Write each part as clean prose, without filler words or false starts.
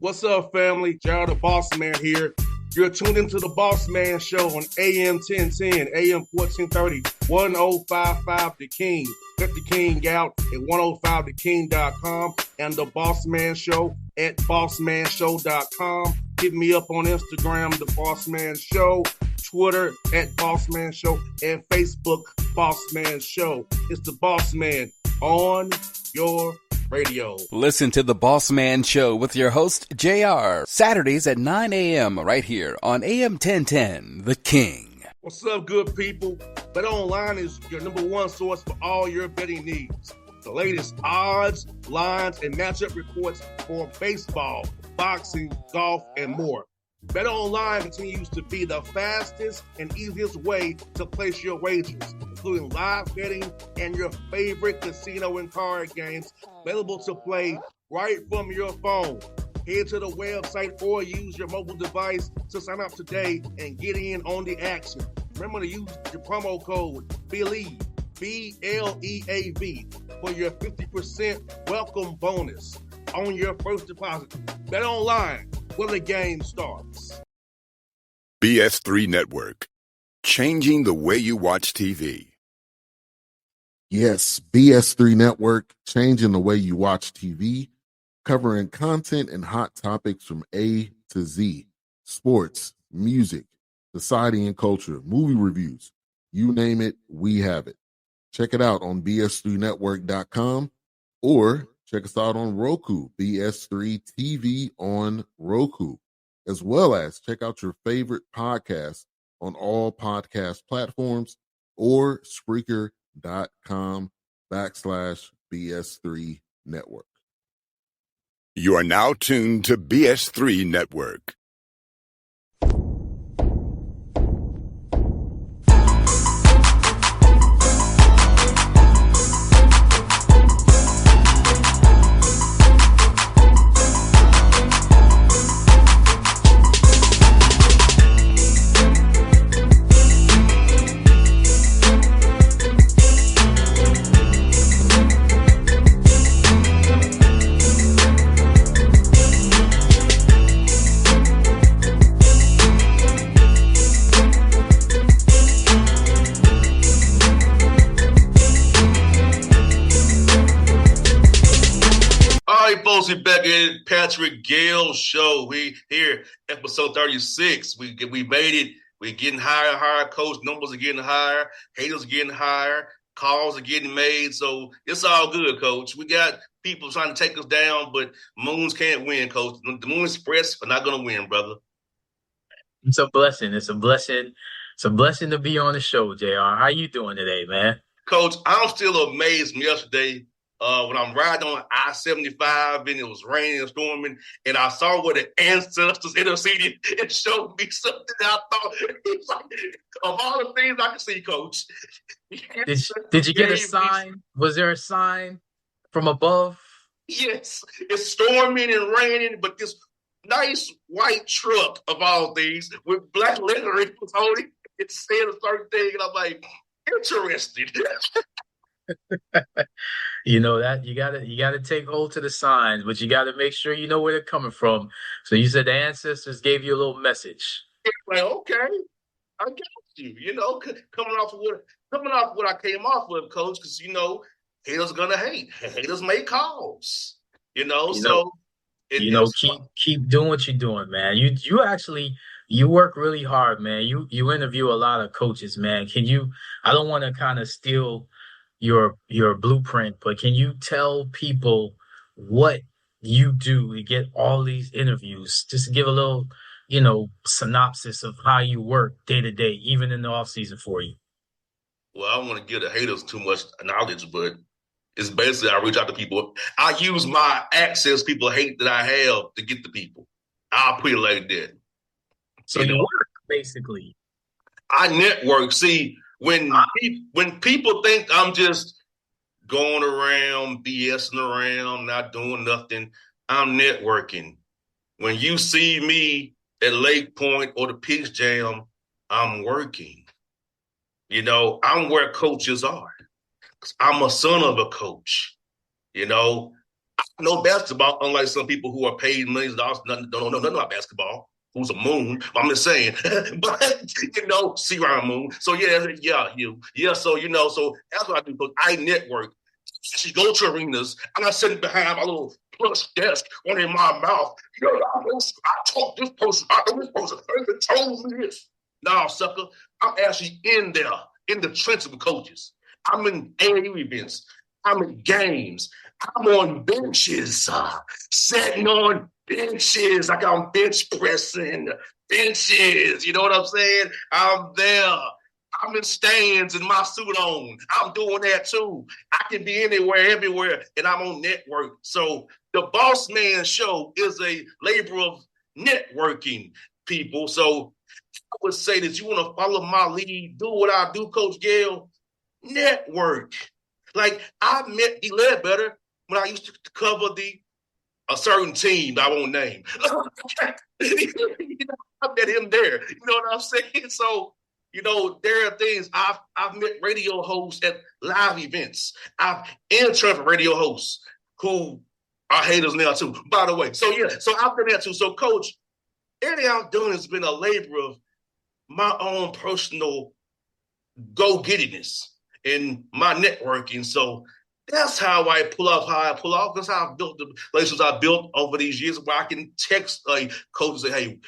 What's up, family? Gerald the Bossman here. You're tuned into the Bossman Show on AM 1010, AM 1430, 1055 The King. Let the King out at 105theking.com and the Bossman Show at bossmanshow.com. Hit me up on Instagram, The Bossman Show, Twitter at Bossman Show, and Facebook, Bossman Show. It's the Bossman on your radio. Listen to the Bossman Show with your host, JR, Saturdays at 9 a.m. right here on AM 1010, The King. What's up, good people? BetOnline is your number one source for all your betting needs. The latest odds, lines, and matchup reports for baseball, boxing, golf, and more. BetOnline continues to be the fastest and easiest way to place your wagers, including live betting and your favorite casino and card games available to play right from your phone. Head to the website or use your mobile device to sign up today and get in on the action. Remember to use your promo code BELIEVE, BLEAV, for your 50% welcome bonus on your first deposit. BetOnline, where the game starts. BS3 Network, changing the way you watch TV. Yes, BS3 Network, changing the way you watch TV, covering content and hot topics from A to Z, sports, music, society and culture, movie reviews, you name it, we have it. Check it out on bs3network.com or check us out on Roku, BS3 TV on Roku, as well as check out your favorite podcast on all podcast platforms or Spreaker.com/BS3 Network. You are now tuned to BS3 Network. Back at Patrick Gayle Show. We here, episode 36. We made it. We're getting higher and higher. Coach numbers are getting higher. Haters are getting higher. Calls are getting made. So it's all good, Coach. We got people trying to take us down, but Moons can't win, Coach. The Moon Express are not going to win, brother. It's a blessing. It's a blessing. It's a blessing to be on the show, JR. How you doing today, man? Coach, I'm still amazed from yesterday. When I'm riding on I-75 and it was raining and storming, and I saw where the ancestors interceded and showed me something that I thought, it's like, of all the things I could see, Coach. Did you get a sign? Was there a sign from above? Yes. It's storming and raining, but this nice white truck of all things with black lettering was on it. It said a certain thing, and I'm like, interested. You know that you gotta take hold to the signs, but you gotta make sure you know where they're coming from. So you said the ancestors gave you a little message. Like, okay, I got you. You know, coming off what I came off with, Coach, because haters gonna hate. Haters make calls. Keep doing what you're doing, man. You work really hard, man. You interview a lot of coaches, man. I don't want to kind of steal your blueprint, but can you tell people what you do to get all these interviews? Just to give a little, synopsis of how you work day to day, even in the off season for you. Well, I don't want to give the haters too much knowledge, but it's basically I reach out to people. I use my access people hate that I have to get the people. I'll put it like that. So you work, basically. I network. See, when people think I'm just going around, BSing around, not doing nothing, I'm networking. When you see me at Lake Point or the Peaks Jam, I'm working. I'm where coaches are. I'm a son of a coach. I know basketball, unlike some people who are paid millions of dollars, don't know nothing about basketball. Who's a moon? I'm just saying, but see around moon. So yeah. So so that's what I do. Because I network. She go to arenas. I'm not sitting behind my little plush desk, one in my mouth. I talk this person. I know this person. They told me this. No, sucker. I'm actually in there, in the trenches with coaches. I'm in AAU events. I'm in games. I'm on benches, sitting on benches. Like I'm bench pressing benches. You know what I'm saying? I'm there. I'm in stands in my suit on. I'm doing that too. I can be anywhere, everywhere, and I'm on network. So the Bossman Show is a labor of networking, people. So I would say that you want to follow my lead, do what I do, Coach Gayle, network. Like I met D. Ledbetter when I used to cover a certain team I won't name. I met him there. You know what I'm saying? So, there are things I've met radio hosts at live events. I've interned for radio hosts who are haters now too, by the way. So so I've done that too. So, Coach, everything I've done has been a labor of my own personal go-gettiness and my networking. So that's how I pull off how I pull off. That's how I've built the relationships I built over these years where I can text a coach and say, hey,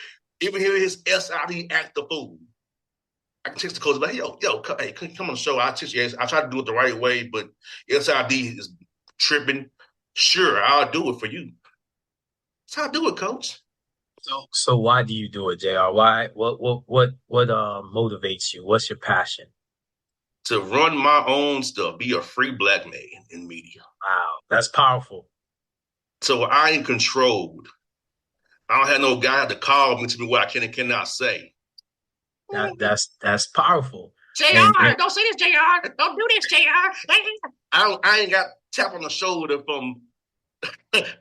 even here his SID act the fool. I can text the coach, like, yo, hey, come on the show. I text you. I try to do it the right way, but SID is tripping. Sure, I'll do it for you. That's how I do it, coach. So why do you do it, JR? Why? What motivates you? What's your passion? To run my own stuff, be a free black man in media. Wow, that's powerful. So I ain't controlled. I don't have no guy to call me to me what I can and cannot say. That's powerful. JR, don't say this, JR. Don't do this, JR. I ain't got tap on the shoulder from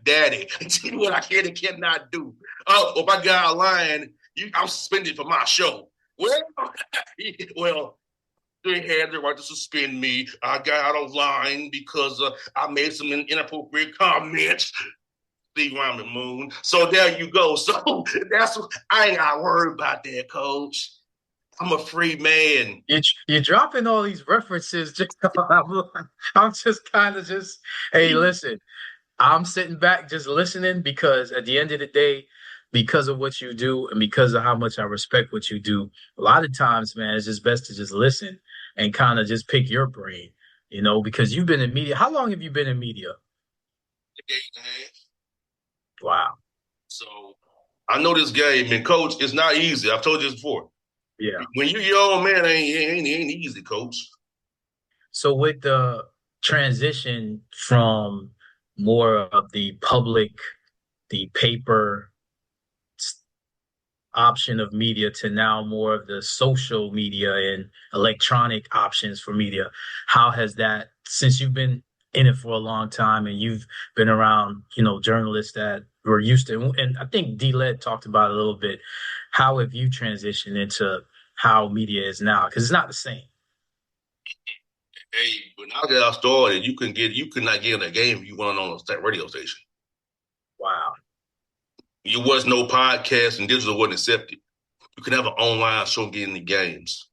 daddy to tell you what I can and cannot do. Oh, if I got a line, I'm suspended for my show. Well, they had the right to suspend me. I got out of line because I made some inappropriate comments. See around the moon. So there you go. So I ain't got to worry about that, coach. I'm a free man. You're dropping all these references. I'm just kind of hey, listen, I'm sitting back just listening because at the end of the day, because of what you do and because of how much I respect what you do, a lot of times, man, it's just best to just listen and kind of just pick your brain, because you've been in media. How long have you been in media? 8.5. Wow. So I know this game, and coach, it's not easy. I've told you this before. Yeah. When you're your own man, it ain't easy, coach. So with the transition from more of the public, the paper option of media to now more of the social media and electronic options for media, how has that, since you've been in it for a long time and you've been around, journalists that were used to, and I think D-Led talked about it a little bit, how have you transitioned into how media is now? Because it's not the same. Hey, when I got started, you could not get in a game if you weren't on a radio station. Wow. You was no podcast and digital wasn't accepted. You could have an online show getting the games.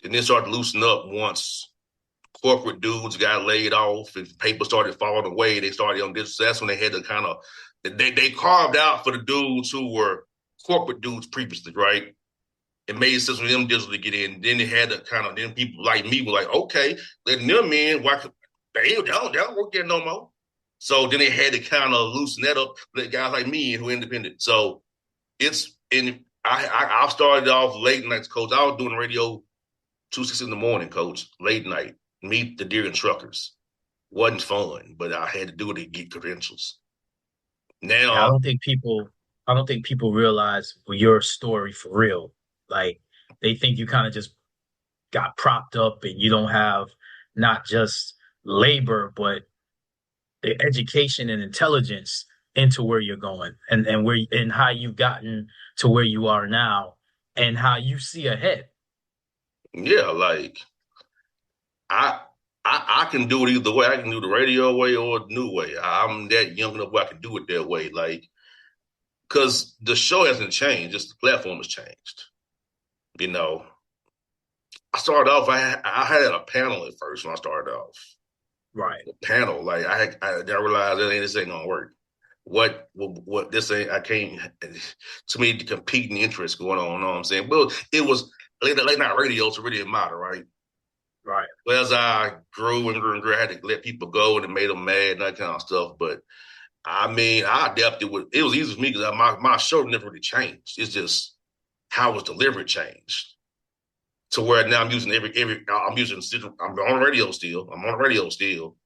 And then started to loosen up once corporate dudes got laid off and paper started falling away. They started on digital. So that's when they had to kind of, they carved out for the dudes who were corporate dudes previously, right? It made sense for them digital to get in. Then they had to kind of, then people like me were like, okay, letting them in. Why could they don't work there no more. So then they had to kind of loosen that up, let guys like me in who are independent. So I started off late nights, coach. I was doing radio 2-6 in the morning, coach, late night, meet the deer and truckers. Wasn't fun, but I had to do it to get credentials. Now I don't think people realize your story for real. Like they think you kind of just got propped up and you don't have not just labor, but the education and intelligence into where you're going and how you've gotten to where you are now and how you see ahead. Yeah, like I can do it either way. I can do the radio way or the new way. I'm that young enough where I can do it that way. Like, because the show hasn't changed, just the platform has changed. You know, I started off, I had a panel at first when I started off. Right. The panel, like I realized that this ain't gonna work. What this ain't, I can't, to me, the competing interests going on, you know what I'm saying? Well, it was late night radio, so it really didn't matter, right? Right. Well, as I grew and grew and grew, I had to let people go and it made them mad and that kind of stuff. But I mean, I adapted with it was easy for me because my show never really changed. It's just how it was delivered changed to where now I'm using I'm using I'm on radio still. I'm on radio still.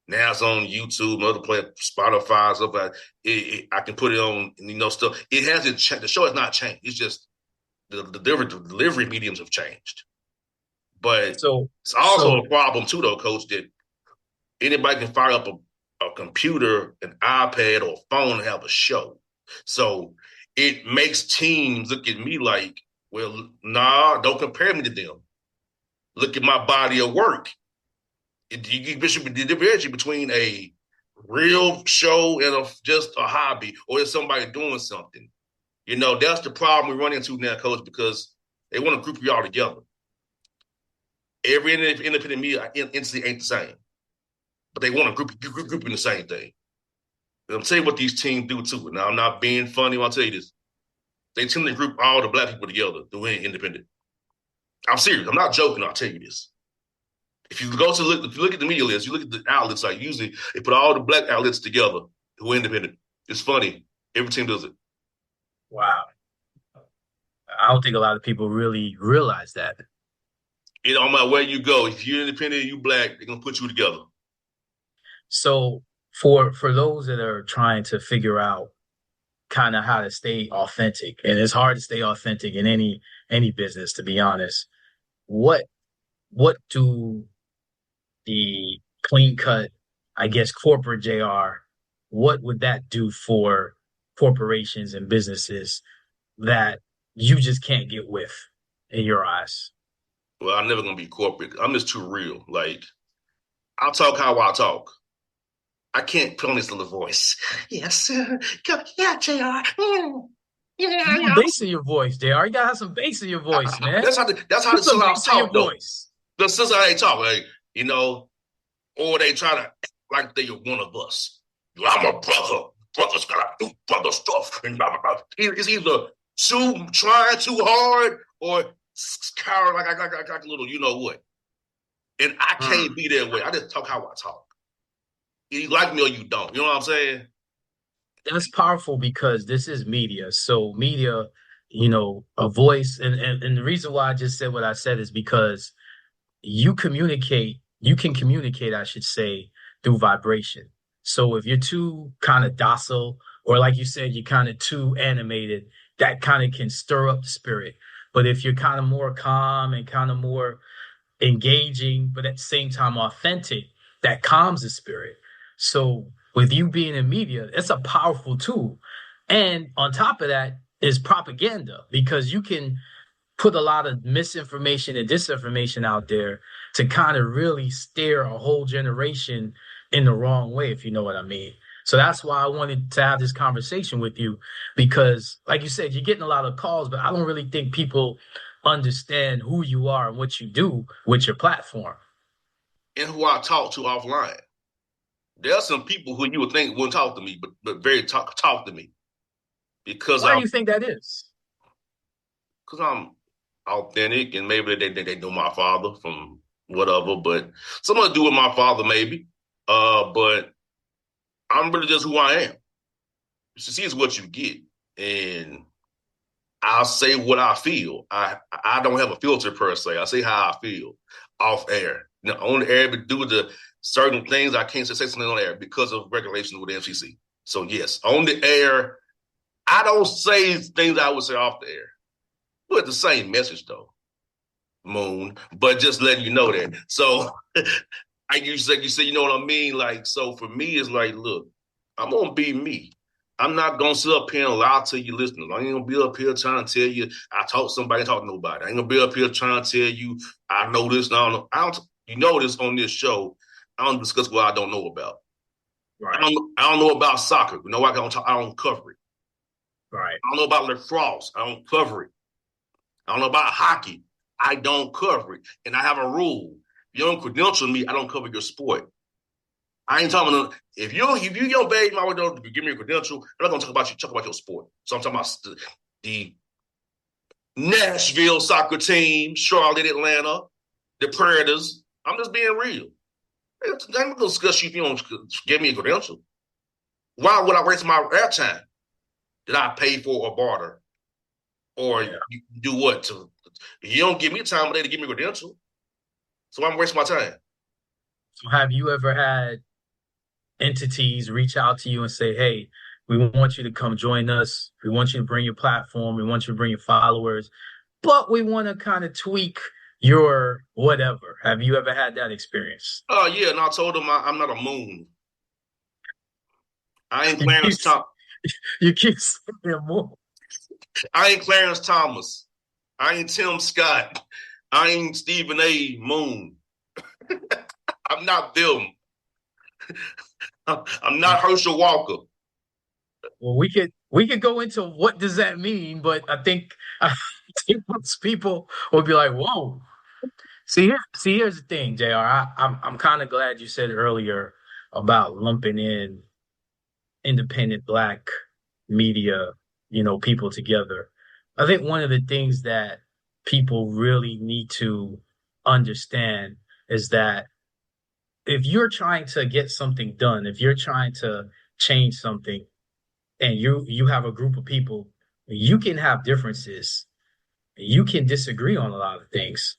Now it's on YouTube, other places, Spotify, stuff like it. I can put it on, stuff. It hasn't changed. The show has not changed. It's just the delivery mediums have changed. But it's also a problem too, though, Coach, that anybody can fire up a computer, an iPad, or a phone and have a show. So it makes teams look at me like, well, nah, don't compare me to them. Look at my body of work. You should be differentiating between a real show and just a hobby, or is somebody doing something? That's the problem we run into now, Coach, because they want to group you all together. Every independent media entity ain't the same, but they want to group in the same thing. And I'm telling you what these teams do too. Now, I'm not being funny when I tell you this. They tend to group all the black people together to win independent. I'm serious. I'm not joking. I'll tell you this. If you look at the media list, you look at the outlets, like usually they put all the black outlets together who are independent. It's funny. Every team does it. Wow. I don't think a lot of people really realize that. It don't matter where you go. If you're independent and you black, they're gonna put you together. So for those that are trying to figure out kind of how to stay authentic, and it's hard to stay authentic in any business, to be honest, what do the clean cut, I guess, corporate JR, what would that do for corporations and businesses that you just can't get with in your eyes? Well, I'm never gonna be corporate. I'm just too real. Like, I'll talk how I talk. I can't put on this little voice. Yes, yeah, JR. Yeah. Bass in your voice, JR. You gotta have some bass in your voice, man. That's how the sellers talk, though. That's how they talk, like, or they try to act like they're one of us. I'm a brother. Brothers gotta do brother stuff. It's either trying too hard or scared like a little, you know what. And I can't be that way. I just talk how I talk. You like me or you don't. You know what I'm saying? That's powerful because this is media. So media, a voice. And the reason why I just said what I said is because you can communicate, I should say, through vibration. So if you're too kind of docile, or like you said, you're kind of too animated, that kind of can stir up the spirit. But if you're kind of more calm and kind of more engaging, but at the same time authentic, that calms the spirit. So with you being in media, it's a powerful tool. And on top of that is propaganda, because you can put a lot of misinformation and disinformation out there to kind of really steer a whole generation in the wrong way, if you know what I mean. So that's why I wanted to have this conversation with you, because like you said, you're getting a lot of calls, but I don't really think people understand who you are and what you do with your platform. And who I talk to offline. There are some people who you would think wouldn't talk to me, but very talk to me. Because why do you think that is? Because I'm authentic, and maybe they know my father from whatever, but something to do with my father maybe. But I'm really just who I am. You see, it's what you get, and I'll say what I feel. I don't have a filter per se. I say how I feel off air. On the air, but due to certain things, I can't say something on air because of regulations with the FCC. So yes, on the air, I don't say things I would say off the air. But the same message though, Moon. But just letting you know that. So you say, you know what I mean? Like, so for me, it's like, look, I'm gonna be me. I'm not gonna sit up here and lie to you listeners. I ain't gonna be up here trying to tell you I talk to somebody, talk to nobody. I ain't gonna be up here trying to tell you I know this and I don't know. you notice on this show, I don't discuss what I don't know about. Right. I don't know about soccer. You know, I don't cover it. Right. I don't know about lacrosse. I don't cover it. I don't know about hockey. I don't cover it. And I have a rule. If you don't credential me, I don't cover your sport. I ain't talking about if you don't pay my window to give me a credential, I'm not gonna talk about your sport. So I'm talking about the Nashville soccer team, Charlotte, Atlanta, the Predators. I'm just being real. I'm not gonna discuss you if you don't give me a credential. Why would I waste my airtime that I pay for or barter? Or you do what? You don't give me time of day to give me a credential. So I'm wasting my time. So have you ever had entities reach out to you and say, hey, we want you to come join us. We want you to bring your platform. We want you to bring your followers, but we want to kind of tweak your whatever. Have you ever had that experience? Oh, yeah. And I told them I'm not a moon. I ain't You Clarence keep, Thomas. you keep saying moon. I ain't Clarence Thomas. I ain't Tim Scott. I ain't Stephen A. Moon. I'm not them. I'm not Herschel Walker. Well, we could go into what does that mean, but I think most people will be like, "Whoa!" Here's the thing, Jr. I'm kind of glad you said earlier about lumping in independent Black media, people together. I think one of the things that people really need to understand is that if you're trying to get something done, if you're trying to change something, and you have a group of people, you can have differences, you can disagree on a lot of things,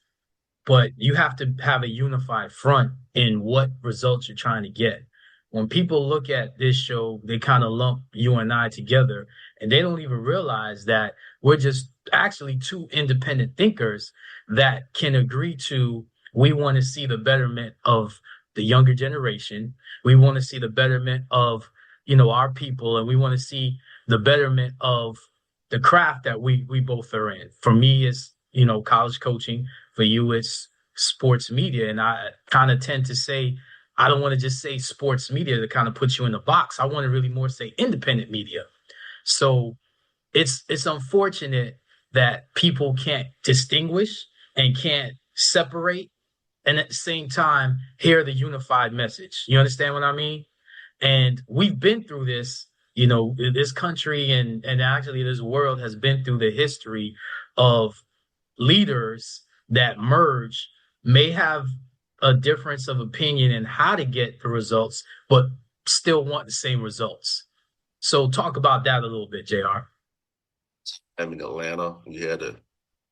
but you have to have a unified front in what results you're trying to get. When people look at this show, they kind of lump you and I together, and they don't even realize that we're just actually two independent thinkers that can agree to, we want to see the betterment of the younger generation. We want to see the betterment of, our people, and we want to see the betterment of the craft that we both are in. For me, it's, college coaching. For you, it's sports media. And I kind of tend to say, I don't want to just say sports media to kind of put you in a box. I want to really more say independent media. So it's unfortunate that people can't distinguish and can't separate and at the same time hear the unified message. You understand what I mean? And we've been through this, this country and actually this world has been through the history of leaders that merge, may have a difference of opinion in how to get the results, but still want the same results. So talk about that a little bit, JR. I'm in Atlanta. You had to,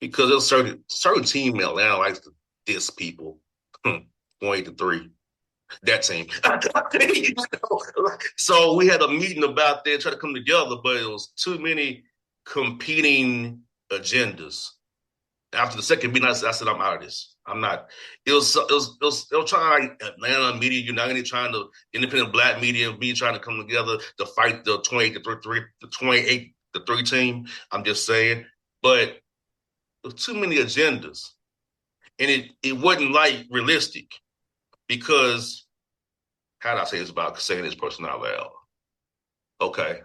because there's certain team in Atlanta likes to diss people. 28-3. That team. So we had a meeting about that, try to come together, but it was too many competing agendas. After the second meeting, I said, I'm out of this. I'm not. It was trying, like Atlanta Media United, trying to independent Black media be trying to come together to fight the 28-3 team. I'm just saying, but there's too many agendas, and it wasn't like realistic because how do I say this about saying this person out loud? Okay,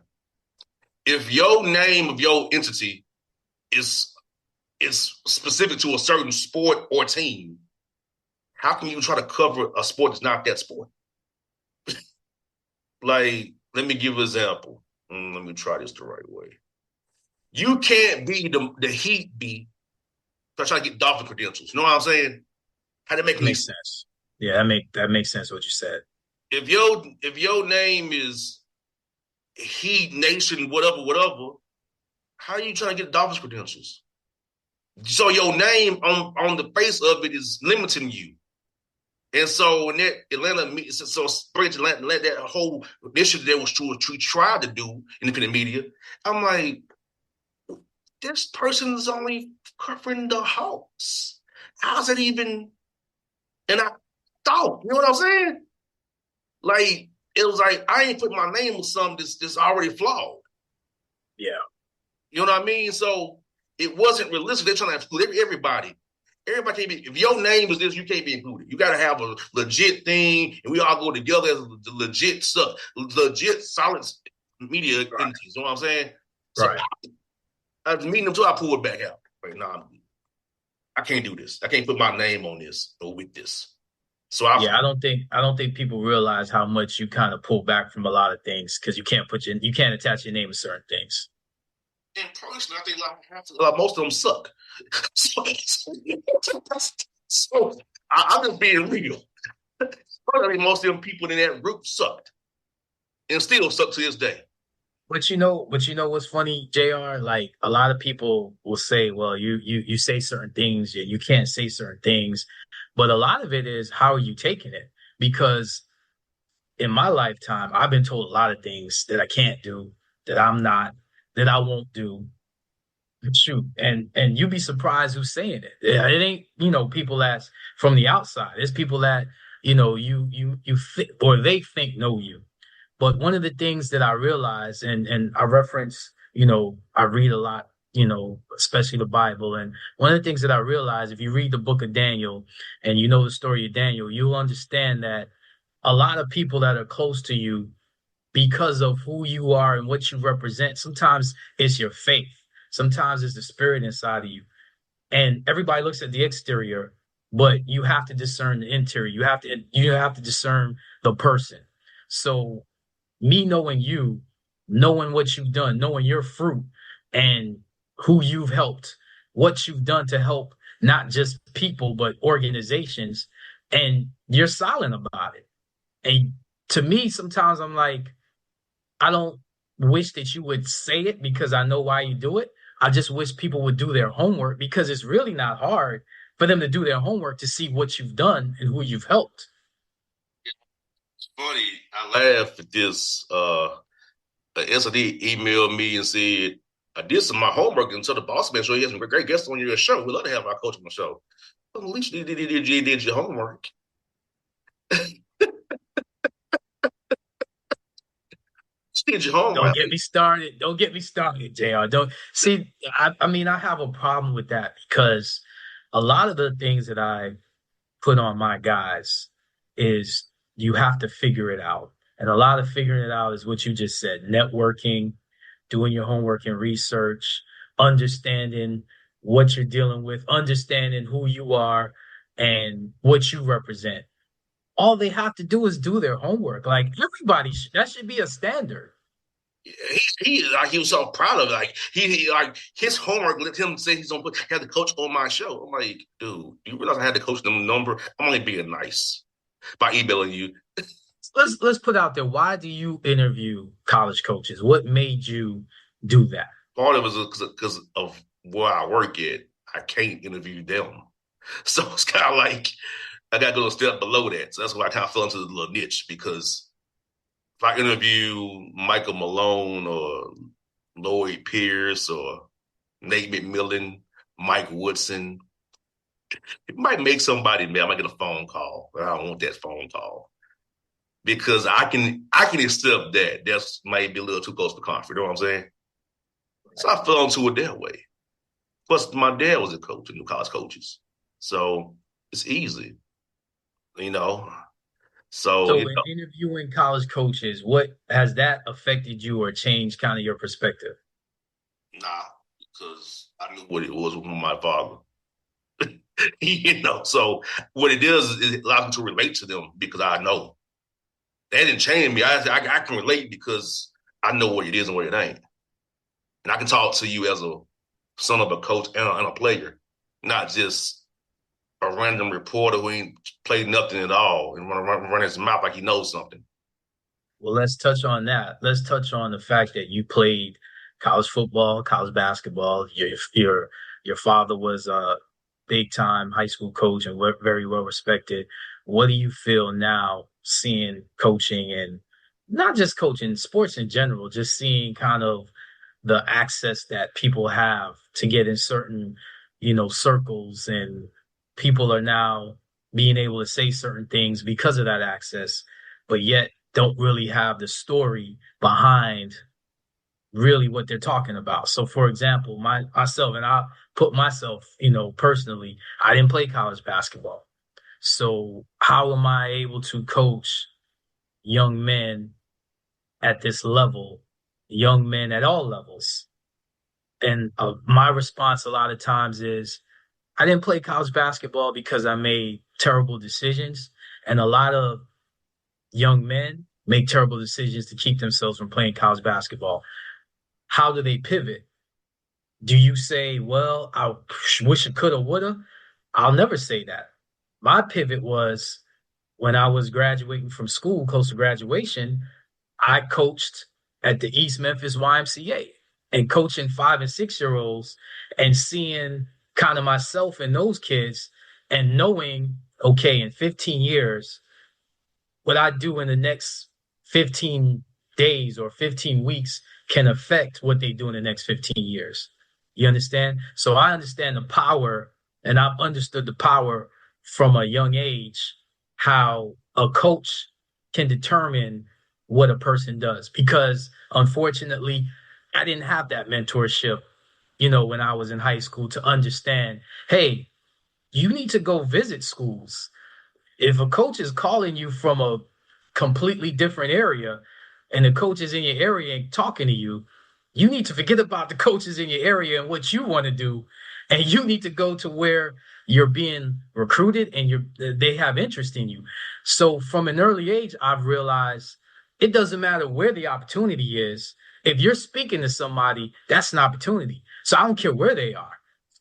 if your name of your entity is specific to a certain sport or team, how can you try to cover a sport that's not that sport? Like, let me give an example. Let me try this the right way. You can't be the Heat be trying to get Dolphin credentials. You know what I'm saying? How that make Makes sense. Yeah, that makes sense what you said. If your name is Heat Nation, whatever, how are you trying to get Dolphins credentials? So your name on the face of it is limiting you. And so when that Atlanta, so Atlanta let that whole initiative that was true, tried to do independent media, I'm like, this person is only covering the Hawks. How's it even? And I thought, you know what I'm saying? Like, it was like, I ain't put my name on something that's already flawed. Yeah. You know what I mean? So it wasn't realistic. They're trying to exclude everybody. Everybody can't be. If your name is this, you can't be included. You got to have a legit thing, and we all go together as legit stuff, legit solid media entities. You know what I'm saying? So Right. I was meeting them too. I pulled back out. Like, nah, I can't do this. I can't put my name on this or with this. So Yeah, I don't think people realize how much you kind of pull back from a lot of things because you can't attach your name to certain things. and personally, I think most of them suck. so, so I'm just being real. I think most of them people in that group sucked and still suck to this day. But you know what's funny, JR? Like a lot of people will say, well, you say certain things, you can't say certain things. But a lot of it is how are you taking it? Because in my lifetime, I've been told a lot of things that I can't do, that I'm not, that I won't do. Shoot, and you'd be surprised who's saying it. It ain't, people that's from the outside. It's people that, you think or they think know you. But one of the things that I realize, and I reference, I read a lot, especially the Bible. And one of the things that I realize, if you read the book of Daniel and you know the story of Daniel, you'll understand that a lot of people that are close to you, because of who you are and what you represent, sometimes it's your faith, sometimes it's the spirit inside of you. And everybody looks at the exterior, but you have to discern the interior. You have to discern the person. So me knowing you, knowing what you've done, knowing your fruit and who you've helped, what you've done to help not just people, but organizations, and you're silent about it. And to me, sometimes I'm like, I don't wish that you would say it because I know why you do it. I just wish people would do their homework because it's really not hard for them to do their homework to see what you've done and who you've helped. It's funny. I laugh at this. SD emailed me and said, I did some of my homework until the Bossman show. He has some great guests on your show. We'd love to have our coach on the show. Well, at least you did your homework. You did your Don't homework. get me started. Don't get me started, JR. Don't see. I mean, I have a problem with that because a lot of the things that I put on my guys is you have to figure it out. And a lot of figuring it out is what you just said, networking, doing your homework and research, understanding what you're dealing with, understanding who you are and what you represent. All they have to do is do their homework. Like everybody, that should be a standard. He was so proud of it. Like he like his homework let him say he's gonna have the coach on my show. I'm like, dude, you realize I had to coach them number? I'm only being nice by emailing you. Let's put out there. Why do you interview college coaches? What made you do that? Part of it was because of where I work at. I can't interview them, so it's kind of like I got to go a step below that. So that's why I kind of fell into the little niche because if I interview Michael Malone or Lloyd Pierce or Nate McMillan, Mike Woodson, it might make somebody mad. I might get a phone call, but I don't want that phone call because I can accept that. That's maybe a little too close to comfort. You know what I'm saying? So I fell into it that way. Plus, my dad was a coach, a new college coaches, so it's easy, you know. So, So, in interviewing college coaches, what has that affected you or changed kind of your perspective? nah, because I knew what it was with my father. So what it does is it allows me to relate to them because I know that didn't change me. I can relate because I know what it is and what it ain't, and I can talk to you as a son of a coach and a player, not just a random reporter who ain't played nothing at all and run his mouth like he knows something. Well, let's touch on that. Let's touch on the fact that you played college football, college basketball. Your father was a big time high school coach and very well respected. What do you feel now seeing coaching and not just coaching, sports in general, just seeing kind of the access that people have to get in certain, circles and people are now being able to say certain things because of that access, but yet don't really have the story behind really what they're talking about. So, for example, myself, and I put myself, personally, I didn't play college basketball. So, how am I able to coach young men at this level, young men at all levels? And my response a lot of times is, I didn't play college basketball because I made terrible decisions. And a lot of young men make terrible decisions to keep themselves from playing college basketball. How do they pivot? Do you say, well, I wish I coulda, woulda? I'll never say that. My pivot was when I was graduating from school, close to graduation, I coached at the East Memphis YMCA, and coaching 5 and 6 year olds and seeing kind of myself in those kids and knowing, okay, in 15 years, what I do in the next 15 days or 15 weeks can affect what they do in the next 15 years. You understand? So I understand the power, and I've understood the power from a young age, how a coach can determine what a person does. Because unfortunately, I didn't have that mentorship, when I was in high school to understand, hey, you need to go visit schools. If a coach is calling you from a completely different area and the coaches in your area ain't talking to you, you need to forget about the coaches in your area and what you want to do. And you need to go to where you're being recruited and they have interest in you. So from an early age, I've realized it doesn't matter where the opportunity is. If you're speaking to somebody, that's an opportunity. So I don't care where they are.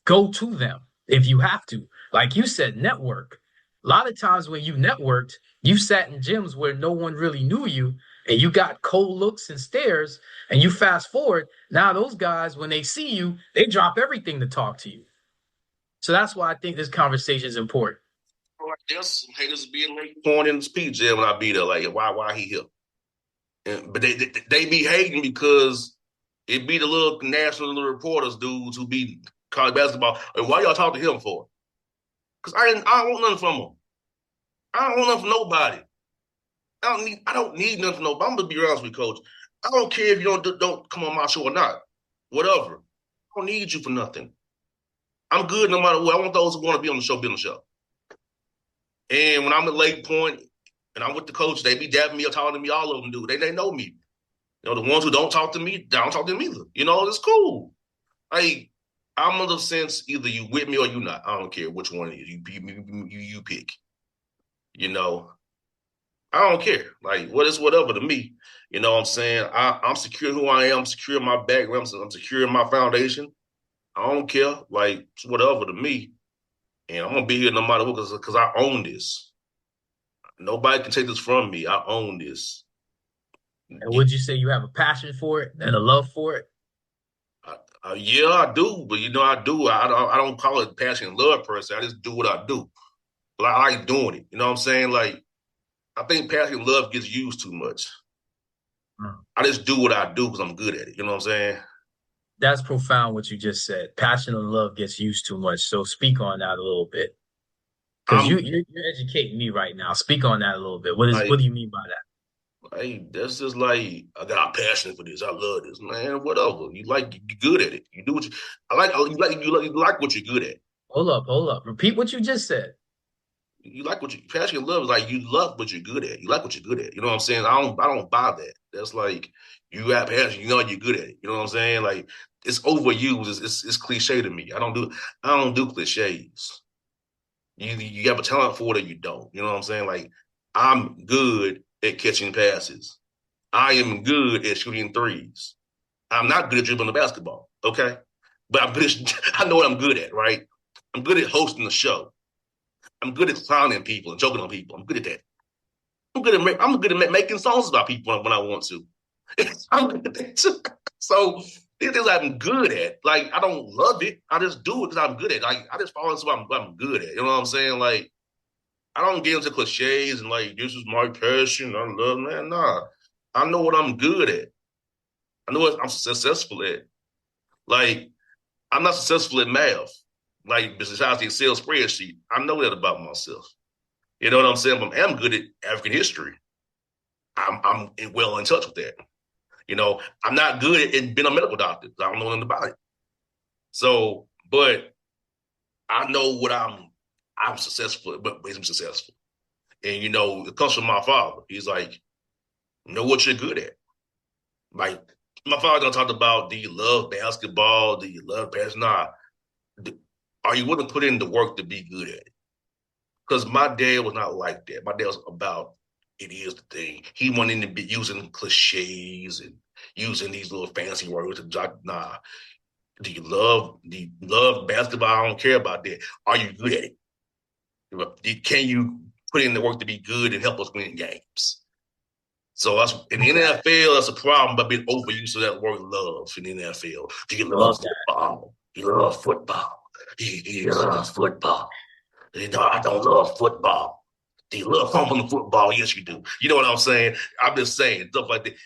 Go to them if you have to. Like you said, network. A lot of times when you networked, you sat in gyms where no one really knew you and you got cold looks and stares, and you fast forward. Now those guys, when they see you, they drop everything to talk to you. So that's why I think this conversation is important. There's some haters being late point in the speech jail when I be there. Like, why he here? But they be hating because it be the little national little reporters dudes who be college basketball. And why y'all talk to him for? Because I don't want nothing from him. I don't want nothing from nobody. I don't need nothing from nobody. I'm gonna be honest with you, Coach. I don't care if you don't come on my show or not. Whatever. I don't need you for nothing. I'm good no matter what. I want those who want to be on the show, be on the show. And when I'm at Lake Point and I'm with the coach, they be dabbing me or talking to me. All of them do. They know me. The ones who don't talk to me, they don't talk to them either. It's cool. Like, I'm in the sense either you with me or you not. I don't care which one it is. You pick. I don't care. Like, what is whatever to me. You know what I'm saying? I'm secure in who I am. I'm secure in my background. I'm secure in my foundation. I don't care. Like, it's whatever to me. And I'm going to be here no matter what because I own this. Nobody can take this from me. I own this. And would you say you have a passion for it and a love for it? Yeah, I do. But, I do. I don't call it passion and love per se. I just do what I do. But I like doing it. You know what I'm saying? Like, I think passion and love gets used too much. I just do what I do because I'm good at it. You know what I'm saying? That's profound what you just said. Passion and love gets used too much. So speak on that a little bit. Because you're educating me right now. Speak on that a little bit. What do you mean by that? Hey, that's just like, I got a passion for this. I love this, man. Whatever. You're good at it. You do what you like what you're good at. Hold up. Repeat what you just said. You like what you passion and love is like you love what you're good at. You like what you're good at. You know what I'm saying? I don't buy that. That's like you got passion, you're good at it. You know what I'm saying? Like, it's overused. It's cliche to me. I don't do cliches. You have a talent for it or you don't. You know what I'm saying? Like, I'm good at catching passes. I am good at shooting threes. I'm not good at dribbling the basketball, okay? But I know what I'm good at, right? I'm good at hosting the show. I'm good at clowning people and joking on people. I'm good at that. I'm good at making songs about people when I want to. I'm good at that too. So these things I'm good at. Like, I don't love it. I just do it because I'm good at it. Like, I just follow into what I'm good at. You know what I'm saying? Like, I don't get into cliches and like, this is my passion. I love, man. Nah. I know what I'm good at. I know what I'm successful at. Like, I'm not successful at math. Like, besides the Excel spreadsheet, I know that about myself. You know what I'm saying? But I am good at African history. I'm well in touch with that. I'm not good at being a medical doctor. I don't know nothing about it. So, but I know what I'm successful, but I'm successful. And, it comes from my father. He's like, know what you're good at. Like, my father done talked about, do you love basketball? Do you love basketball? Nah. Are you willing to put in the work to be good at it? Because my dad was not like that. My dad was about, it is the thing. He wanted to be using cliches and using these little fancy words. Nah. Do you love basketball? I don't care about that. Are you good at it? Can you put in the work to be good and help us win games? So that's in the NFL, that's a problem by being overused of that word love in the NFL. Do you love football? Do you love football? Do you love football? I don't love football. Do you love fumbling football? Yes, you do. You know what I'm saying? I'm just saying stuff like that.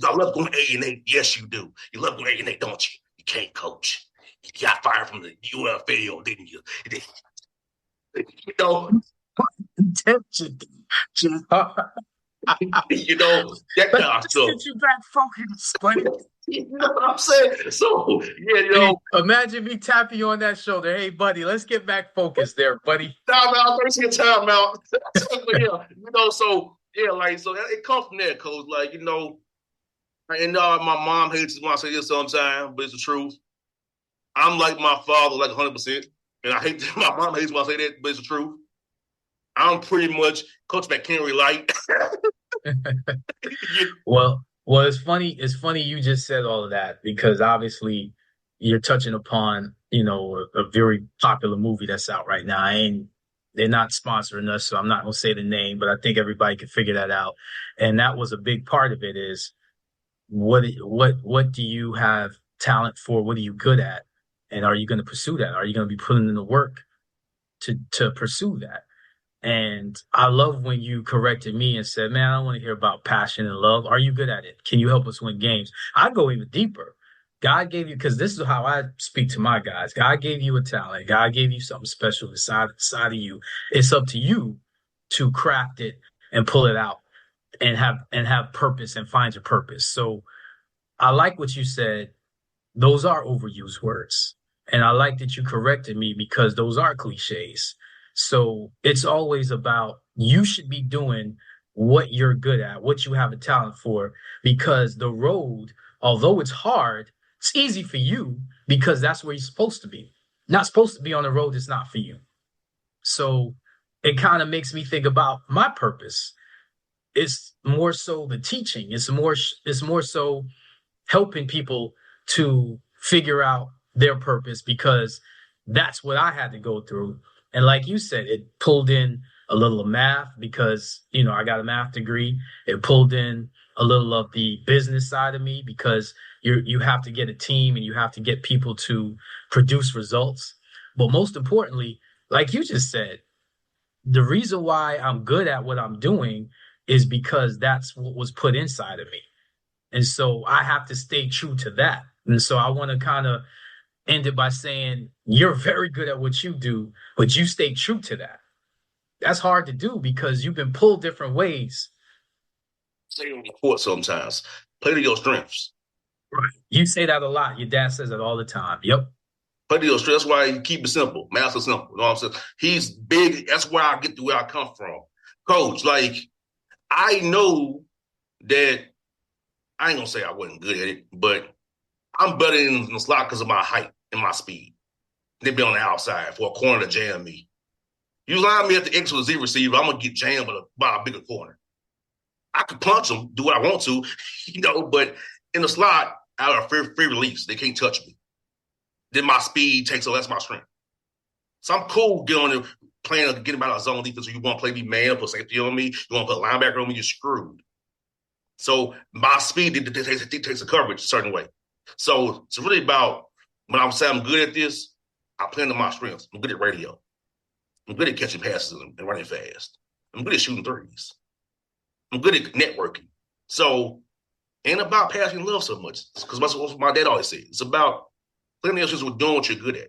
I love going 8-8? Yes, you do. You love going 8-8, don't you? You can't coach. You got fired from the UFL, didn't you? You know, Attention. that kind of stuff. Get you back focused, buddy. You know what I'm saying? So, yeah, Imagine me tapping you on that shoulder. Hey, buddy, let's get back focused there, buddy. No, thanks for your time out. So it comes from there, Coach. Like, and my mom hates it when I say this sometimes, but it's the truth. I'm like my father, like 100%. And I hate that my mom hates when I say that, but it's the truth. I'm pretty much Coach McHenry light. Well, it's funny. It's funny you just said all of that because obviously you're touching upon, a very popular movie that's out right now. They're not sponsoring us, so I'm not going to say the name, but I think everybody can figure that out. And that was a big part of it is what do you have talent for? What are you good at? And are you going to pursue that? Are you going to be putting in the work to pursue that? And I love when you corrected me and said, man, I don't want to hear about passion and love. Are you good at it? Can you help us win games? I go even deeper. God gave you, because this is how I speak to my guys. God gave you a talent. God gave you something special inside of you. It's up to you to craft it and pull it out and have purpose and find your purpose. So I like what you said. Those are overused words. And I like that you corrected me because those are cliches. So it's always about you should be doing what you're good at, what you have a talent for, because the road, although it's hard, it's easy for you because that's where you're supposed to be. Not supposed to be on the road that's not for you. So it kind of makes me think about my purpose. It's more so the teaching. It's more so helping people to figure out their purpose because that's what I had to go through. And like you said, it pulled in a little of math because, I got a math degree. It pulled in a little of the business side of me because you have to get a team and you have to get people to produce results. But most importantly, like you just said, the reason why I'm good at what I'm doing is because that's what was put inside of me. And so I have to stay true to that. And so I want to kind of end it by saying you're very good at what you do, but you stay true to that. That's hard to do because you've been pulled different ways. Say on the court sometimes. Play to your strengths. Right. You say that a lot. Your dad says it all the time. Yep. Play to your strengths. That's why you keep it simple. Master simple. You know what I'm saying? He's big. That's where I get to where I come from. Coach, I know that I ain't going to say I wasn't good at it, but I'm better in the slot because of my height and my speed. They be on the outside for a corner to jam me. You line me at the X or Z receiver, I'm going to get jammed by a bigger corner. I could punch them, do what I want to, but in the slot, out of free release, they can't touch me. Then my speed takes over. That's my strength. So I'm cool getting out of zone defense. So you want to play me man, put safety on me, you want to put linebacker on me, you're screwed. So my speed dictates the coverage a certain way. So it's really about when I say I'm good at this, I play into my strengths. I'm good at radio. I'm good at catching passes and running fast. I'm good at shooting threes. I'm good at networking. So ain't about passing love so much because that's what my dad always said. It's about playing the issues with doing what you're good at.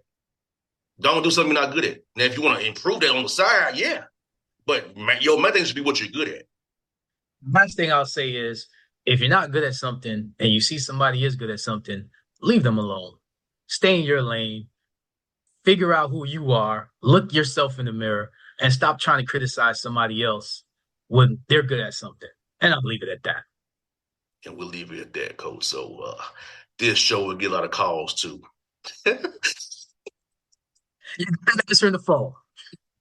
Don't do something you're not good at. Now, if you want to improve that on the side, yeah. But your main thing should be what you're good at. Last thing I'll say is if you're not good at something and you see somebody is good at something, leave them alone. Stay in your lane. Figure out who you are. Look yourself in the mirror and stop trying to criticize somebody else when they're good at something. And I'll leave it at that. And we'll leave it at that, Coach. So this show will get a lot of calls too. You're answering the phone.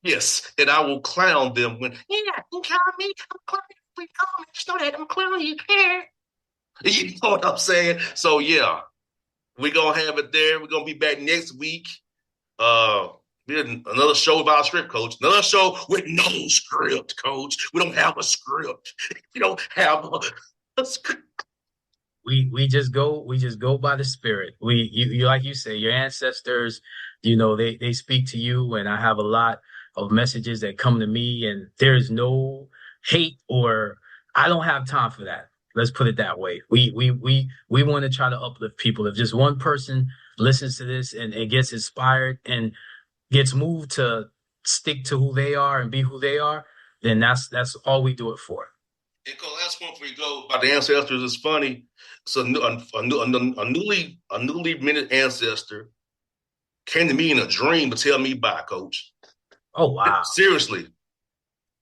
Yes, and I will clown them when, yeah, you clown me, I'm clowning you, you call me, just know that I'm clowning you. Yeah. You know what I'm saying? So yeah, we're gonna have it there. We're gonna be back next week. Another show about script, Coach. Another show with no script, Coach. We don't have a script. We don't have a script. We just go by the spirit. You like you say, your ancestors, they speak to you, and I have a lot of messages that come to me, and there's no hate, or I don't have time for that. Let's put it that way. We want to try to uplift people. If just one person listens to this and gets inspired and gets moved to stick to who they are and be who they are, then that's all we do it for. And last one before we go about the ancestors is funny. So a newly minted ancestor came to me in a dream to tell me bye, Coach. Oh wow! Seriously,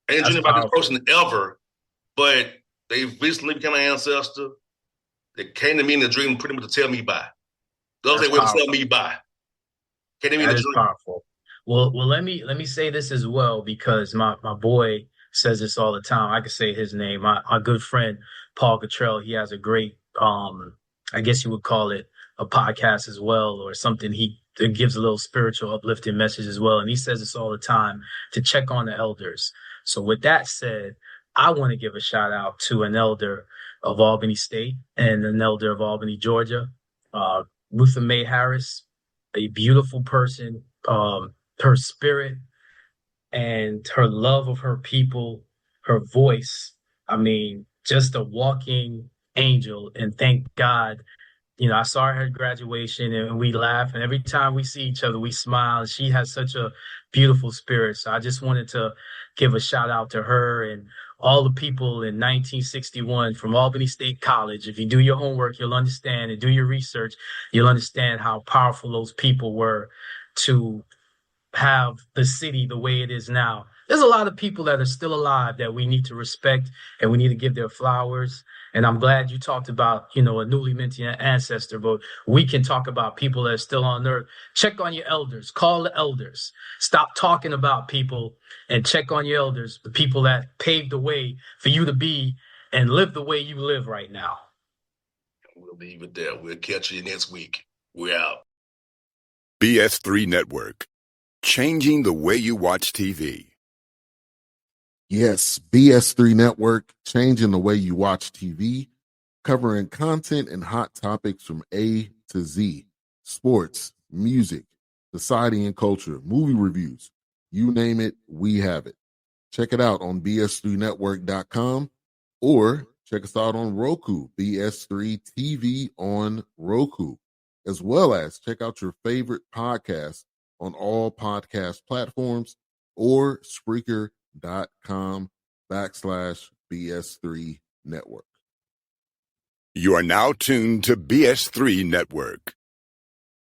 I ain't dreaming about this person ever, but they recently became an ancestor. They came to me in a dream pretty much to tell me bye. Those they will tell me bye. Came to me in a dream. Powerful. Well, let me say this as well, because my boy says this all the time. I could say his name. My good friend Paul Cottrell. He has a great, I guess you would call it a podcast as well, or something. He gives a little spiritual, uplifting message as well. And he says this all the time, to check on the elders. So with that said, I want to give a shout out to an elder of Albany State and an elder of Albany, Georgia, Rutha Mae Harris, a beautiful person. Her spirit and her love of her people, her voice, I mean, just a walking angel. And thank God, I saw her at graduation and we laugh, and every time we see each other, we smile. She has such a beautiful spirit. So I just wanted to give a shout out to her and all the people in 1961 from Albany State College. If you do your homework, you'll understand, and do your research, you'll understand how powerful those people were to have the city the way it is now. There's a lot of people that are still alive that we need to respect, and we need to give their flowers. And I'm glad you talked about, a newly minted ancestor, but we can talk about people that are still on earth. Check on your elders. Call the elders. Stop talking about people and check on your elders, the people that paved the way for you to be and live the way you live right now. We'll leave it there. We'll catch you next week. We're out. BS3 Network. Changing the way you watch TV. Yes, BS3 Network, changing the way you watch TV, covering content and hot topics from A to Z, sports, music, society and culture, movie reviews, you name it, we have it. Check it out on bs3network.com or check us out on Roku, BS3 TV on Roku, as well as check out your favorite podcast on all podcast platforms or Spreaker.com/BS3 Network. You are now tuned to BS3 Network.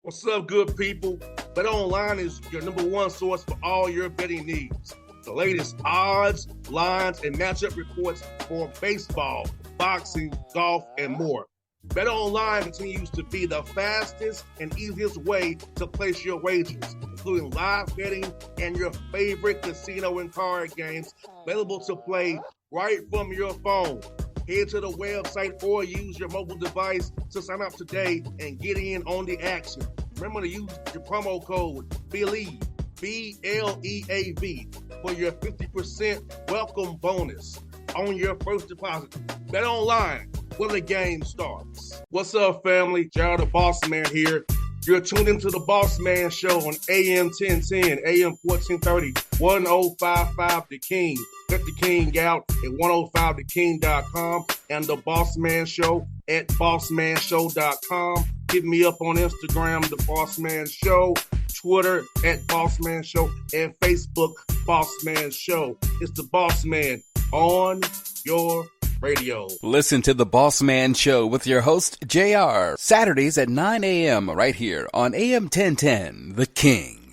What's up, good people? Bet Online is your number one source for all your betting needs. The latest odds, lines, and matchup reports for baseball, boxing, golf, and more. Bet Online continues to be the fastest and easiest way to place your wagers, including live betting and your favorite casino and card games available to play right from your phone. Head to the website or use your mobile device to sign up today and get in on the action. Remember to use your promo code BELIEVE, BLEAV, for your 50% welcome bonus on your first deposit. Bet Online, where the game starts. What's up, family? Jared the Bossman here. You're tuned into the Bossman Show on AM 1010, AM 1430, 1055 The King. Let the King out at 105theking.com and the Bossman Show at bossmanshow.com. Hit me up on Instagram, The Bossman Show, Twitter at Bossman Show, and Facebook, Bossman Show. It's the Bossman on your Radio. Listen to the Bossman Show with your host, JR, Saturdays at 9 a.m. right here on AM 1010, The King.